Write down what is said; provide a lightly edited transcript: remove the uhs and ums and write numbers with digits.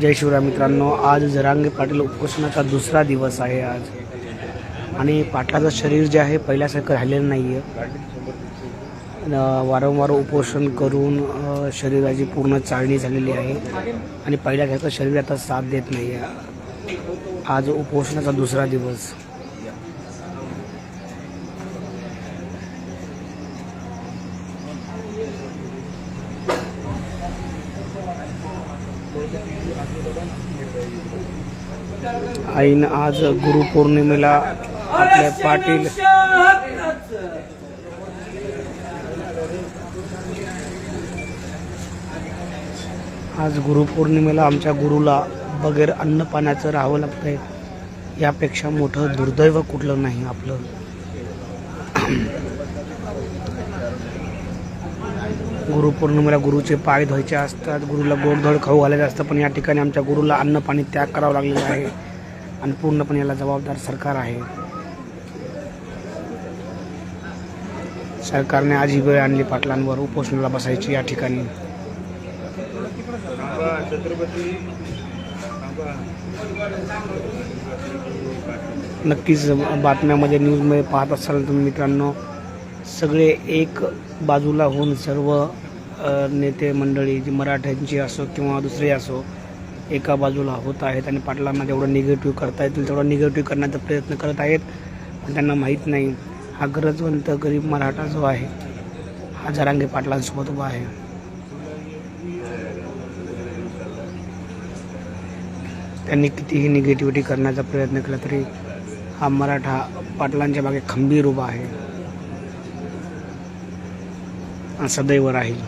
जय शिवराय मित्रांनो, आज जरांगे पाटील उपोषणाचा दुसरा दिवस आहे आज. आणि पाटलाचं शरीर जे आहे पहिल्यासारखं राहिलेलं नाही आहे. वारंवार उपोषण करून शरीराची पूर्ण चाळणी झालेली आहे आणि पहिल्यासारखं शरीर आता साथ देत नाही आहे. आज उपोषणाचा दुसरा दिवस. आईनं आज गुरुपौर्णिमेला आपले पाटील आज गुरुपौर्णिमेला आमच्या गुरुला बगैर अन्न पाण्याचं राहावं लागतंय. यापेक्षा मोठं दुर्दैव कुठलं नाही आपलं. गुरुपौर्णिमेला गुरुचे पाय धुवायचे असतात, गुरुला गोडधोड खाऊ घालायचं असतं, पण या ठिकाणी आमच्या गुरुला अन्न पाणी त्याग करावं लागलेलं आहे आणि पूर्णपणे याला जबाबदार सरकार आहे. सरकारने आज ही वेळ आणली पाटलांवर उपोषणाला बसायची या ठिकाणी. नक्कीच बातम्यामध्ये न्यूजमध्ये पाहत असाल तुम्ही मित्रांनो, सगळे एक बाजूला होऊन सर्व नेते मंडळी जी मराठ्यांची असो किंवा दुसरे असो एका बाजूला होत आहेत आणि पाटलांना जेवढं निगेटिव्ह करता येतील तेवढं निगेटिव्ह करण्याचा प्रयत्न करत आहेत. पण त्यांना माहीत नाही हा गरजवंत गरीब मराठा जो आहे हा जरांगे पाटलांसोबत उभा आहे. त्यांनी कितीही निगेटिव्हिटी करण्याचा प्रयत्न केला तरी हा मराठा पाटलांच्या मागे खंबीर उभा आहे, सदैव राहील.